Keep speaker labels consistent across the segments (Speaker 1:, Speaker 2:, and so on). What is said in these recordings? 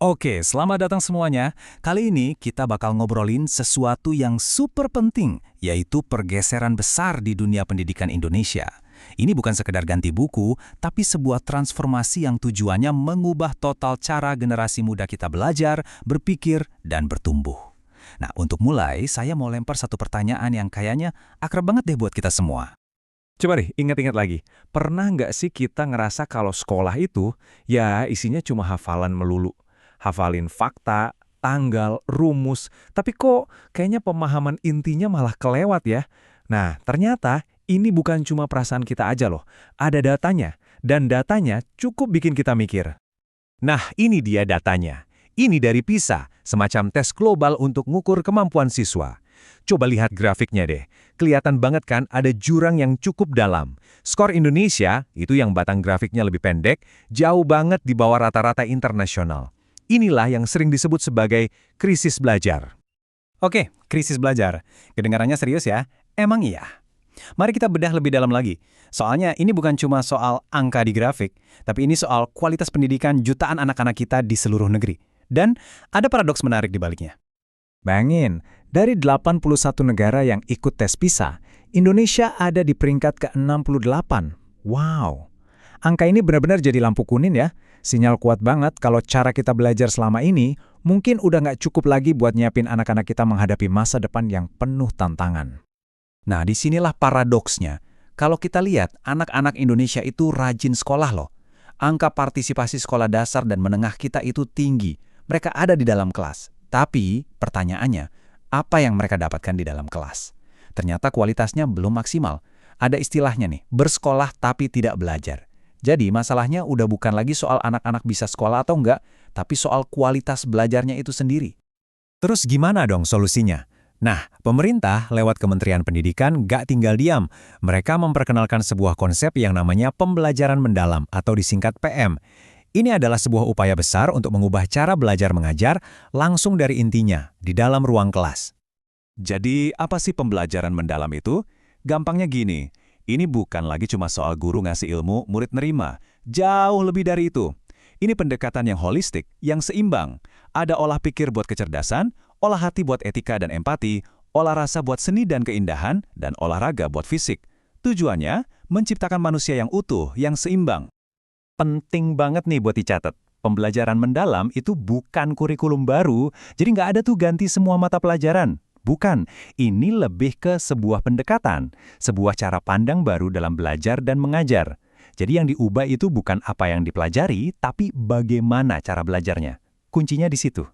Speaker 1: Oke, selamat datang semuanya. Kali ini kita bakal ngobrolin sesuatu yang super penting, yaitu pergeseran besar di dunia pendidikan Indonesia. Ini bukan sekedar ganti buku, tapi sebuah transformasi yang tujuannya mengubah total cara generasi muda kita belajar, berpikir, dan bertumbuh. Nah, untuk mulai, saya mau lempar satu pertanyaan yang kayaknya akrab banget deh buat kita semua.
Speaker 2: Coba deh, ingat-ingat lagi. Pernah nggak sih kita ngerasa kalau sekolah itu, ya isinya cuma hafalan melulu. Hafalin fakta, tanggal, rumus, tapi kok kayaknya pemahaman intinya malah kelewat ya? Nah, ternyata ini bukan cuma perasaan kita aja loh. Ada datanya, dan datanya cukup bikin kita mikir. Nah, ini dia datanya. Ini dari PISA, semacam tes global untuk ngukur kemampuan siswa. Coba lihat grafiknya deh. Kelihatan banget kan ada jurang yang cukup dalam. Skor Indonesia, itu yang batang grafiknya lebih pendek, jauh banget di bawah rata-rata internasional. Inilah yang sering disebut sebagai krisis belajar.
Speaker 1: Oke, krisis belajar. Kedengarannya serius ya? Emang iya. Mari kita bedah lebih dalam lagi. Soalnya ini bukan cuma soal angka di grafik, tapi ini soal kualitas pendidikan jutaan anak-anak kita di seluruh negeri. Dan ada paradoks menarik di baliknya.
Speaker 2: Bayangin, dari 81 negara yang ikut tes PISA, Indonesia ada di peringkat ke-68. Wow! Angka ini benar-benar jadi lampu kuning ya. Sinyal kuat banget kalau cara kita belajar selama ini mungkin udah nggak cukup lagi buat nyiapin anak-anak kita menghadapi masa depan yang penuh tantangan.
Speaker 1: Nah, disinilah paradoksnya. Kalau kita lihat, anak-anak Indonesia itu rajin sekolah loh. Angka partisipasi sekolah dasar dan menengah kita itu tinggi. Mereka ada di dalam kelas. Tapi, pertanyaannya, apa yang mereka dapatkan di dalam kelas? Ternyata kualitasnya belum maksimal. Ada istilahnya nih, bersekolah tapi tidak belajar. Jadi, masalahnya udah bukan lagi soal anak-anak bisa sekolah atau enggak, tapi soal kualitas belajarnya itu sendiri. Terus gimana dong solusinya? Nah, pemerintah lewat Kementerian Pendidikan gak tinggal diam. Mereka memperkenalkan sebuah konsep yang namanya pembelajaran mendalam atau disingkat PM. Ini adalah sebuah upaya besar untuk mengubah cara belajar mengajar langsung dari intinya, di dalam ruang kelas. Jadi, apa sih pembelajaran mendalam itu? Gampangnya gini, ini bukan lagi cuma soal guru ngasih ilmu, murid nerima. Jauh lebih dari itu. Ini pendekatan yang holistik, yang seimbang. Ada olah pikir buat kecerdasan, olah hati buat etika dan empati, olah rasa buat seni dan keindahan, dan olahraga buat fisik. Tujuannya, menciptakan manusia yang utuh, yang seimbang. Penting banget nih buat dicatat. Pembelajaran mendalam itu bukan kurikulum baru, jadi nggak ada tuh ganti semua mata pelajaran. Bukan, ini lebih ke sebuah pendekatan, sebuah cara pandang baru dalam belajar dan mengajar. Jadi yang diubah itu bukan apa yang dipelajari, tapi bagaimana cara belajarnya. Kuncinya di situ.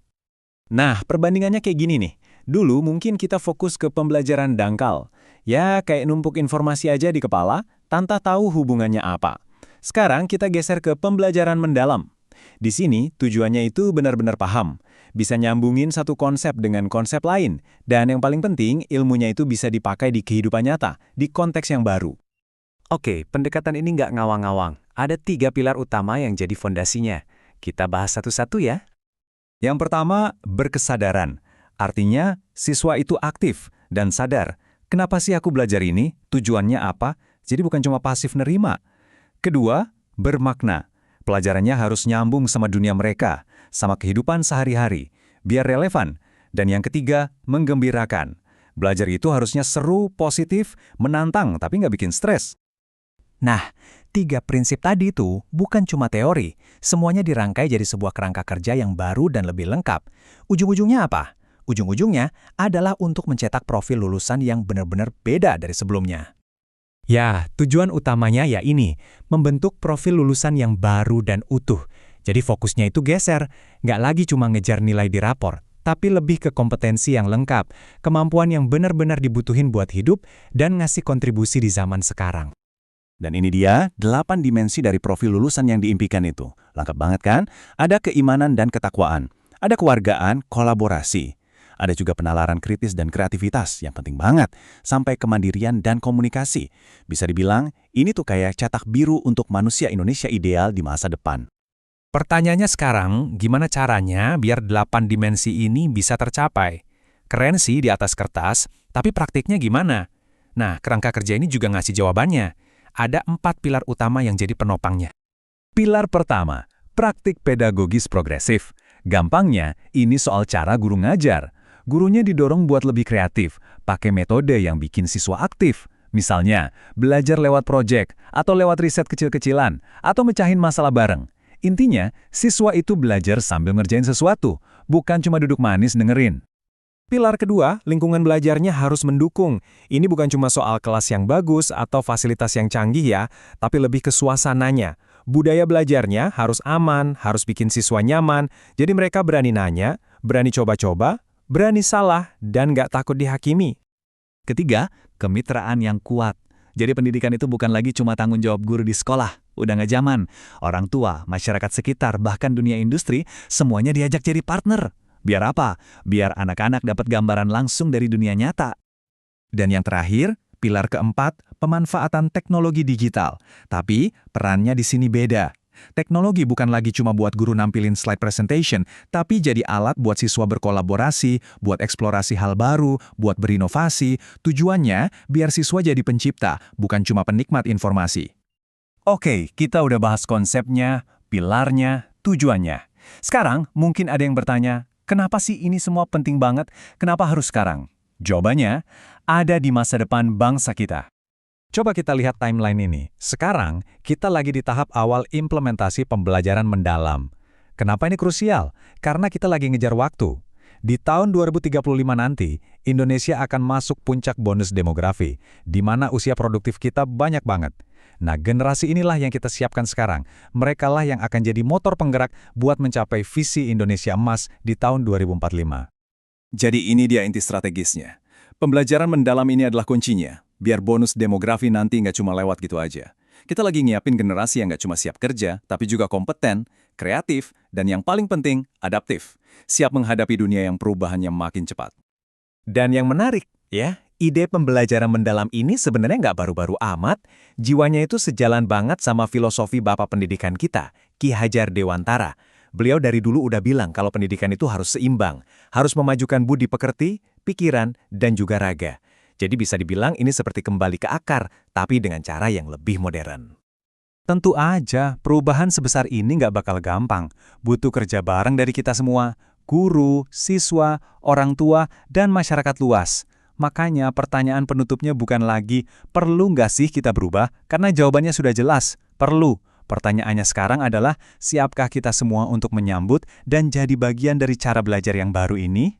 Speaker 1: Nah, perbandingannya kayak gini nih. Dulu mungkin kita fokus ke pembelajaran dangkal. Ya, kayak numpuk informasi aja di kepala, tanpa tahu hubungannya apa. Sekarang kita geser ke pembelajaran mendalam. Di sini tujuannya itu benar-benar paham. Bisa nyambungin satu konsep dengan konsep lain. Dan yang paling penting, ilmunya itu bisa dipakai di kehidupan nyata, di konteks yang baru. Oke, pendekatan ini nggak ngawang-ngawang. Ada 3 pilar utama yang jadi fondasinya. Kita bahas satu-satu ya. Yang pertama, berkesadaran. Artinya, siswa itu aktif dan sadar. Kenapa sih aku belajar ini? Tujuannya apa? Jadi bukan cuma pasif nerima. Kedua, bermakna. Pelajarannya harus nyambung sama dunia mereka, sama kehidupan sehari-hari, biar relevan. Dan yang ketiga, menggembirakan. Belajar itu harusnya seru, positif, menantang, tapi nggak bikin stres. Nah, 3 prinsip tadi itu bukan cuma teori. Semuanya dirangkai jadi sebuah kerangka kerja yang baru dan lebih lengkap. Ujung-ujungnya apa? Ujung-ujungnya adalah untuk mencetak profil lulusan yang benar-benar beda dari sebelumnya. Ya, tujuan utamanya ya ini, membentuk profil lulusan yang baru dan utuh. Jadi fokusnya itu geser, nggak lagi cuma ngejar nilai di rapor, tapi lebih ke kompetensi yang lengkap, kemampuan yang benar-benar dibutuhin buat hidup, dan ngasih kontribusi di zaman sekarang. Dan ini dia, 8 dimensi dari profil lulusan yang diimpikan itu. Lengkap banget kan? Ada keimanan dan ketakwaan, ada kewargaan, kolaborasi. Ada juga penalaran kritis dan kreativitas yang penting banget, sampai kemandirian dan komunikasi. Bisa dibilang, ini tuh kayak cetak biru untuk manusia Indonesia ideal di masa depan. Pertanyaannya sekarang, gimana caranya biar 8 dimensi ini bisa tercapai? Keren sih di atas kertas, tapi praktiknya gimana? Nah, kerangka kerja ini juga ngasih jawabannya. Ada 4 pilar utama yang jadi penopangnya. Pilar pertama, praktik pedagogis progresif. Gampangnya, ini soal cara guru ngajar. Gurunya didorong buat lebih kreatif, pakai metode yang bikin siswa aktif. Misalnya, belajar lewat proyek, atau lewat riset kecil-kecilan, atau mecahin masalah bareng. Intinya, siswa itu belajar sambil ngerjain sesuatu, bukan cuma duduk manis dengerin.
Speaker 2: Pilar kedua, lingkungan belajarnya harus mendukung. Ini bukan cuma soal kelas yang bagus atau fasilitas yang canggih ya, tapi lebih ke suasananya. Budaya belajarnya harus aman, harus bikin siswa nyaman, jadi mereka berani nanya, berani coba-coba, berani salah, dan nggak takut dihakimi.
Speaker 1: Ketiga, kemitraan yang kuat. Jadi pendidikan itu bukan lagi cuma tanggung jawab guru di sekolah. Udah nggak zaman. Orang tua, masyarakat sekitar, bahkan dunia industri, semuanya diajak jadi partner. Biar apa? Biar anak-anak dapat gambaran langsung dari dunia nyata. Dan yang terakhir, pilar keempat, pemanfaatan teknologi digital. Tapi perannya di sini beda. Teknologi bukan lagi cuma buat guru nampilin slide presentation, tapi jadi alat buat siswa berkolaborasi, buat eksplorasi hal baru, buat berinovasi. Tujuannya biar siswa jadi pencipta, bukan cuma penikmat informasi. Oke, kita udah bahas konsepnya, pilarnya, tujuannya. Sekarang mungkin ada yang bertanya, kenapa sih ini semua penting banget? Kenapa harus sekarang? Jawabannya ada di masa depan bangsa kita.
Speaker 2: Coba kita lihat timeline ini. Sekarang, kita lagi di tahap awal implementasi pembelajaran mendalam. Kenapa ini krusial? Karena kita lagi ngejar waktu. Di tahun 2035 nanti, Indonesia akan masuk puncak bonus demografi, di mana usia produktif kita banyak banget. Nah, generasi inilah yang kita siapkan sekarang. Mereka lah yang akan jadi motor penggerak buat mencapai visi Indonesia emas di tahun 2045.
Speaker 1: Jadi ini dia inti strategisnya. Pembelajaran mendalam ini adalah kuncinya. Biar bonus demografi nanti nggak cuma lewat gitu aja. Kita lagi nyiapin generasi yang nggak cuma siap kerja, tapi juga kompeten, kreatif, dan yang paling penting, adaptif. Siap menghadapi dunia yang perubahannya makin cepat.
Speaker 2: Dan yang menarik, ya, ide pembelajaran mendalam ini sebenarnya nggak baru-baru amat. Jiwanya itu sejalan banget sama filosofi Bapak Pendidikan kita, Ki Hajar Dewantara. Beliau dari dulu udah bilang kalau pendidikan itu harus seimbang, harus memajukan budi pekerti, pikiran, dan juga raga. Jadi bisa dibilang ini seperti kembali ke akar, tapi dengan cara yang lebih modern.
Speaker 1: Tentu aja, perubahan sebesar ini nggak bakal gampang. Butuh kerja bareng dari kita semua, guru, siswa, orang tua, dan masyarakat luas. Makanya pertanyaan penutupnya bukan lagi, perlu nggak sih kita berubah? Karena jawabannya sudah jelas, perlu. Pertanyaannya sekarang adalah, siapkah kita semua untuk menyambut dan jadi bagian dari cara belajar yang baru ini?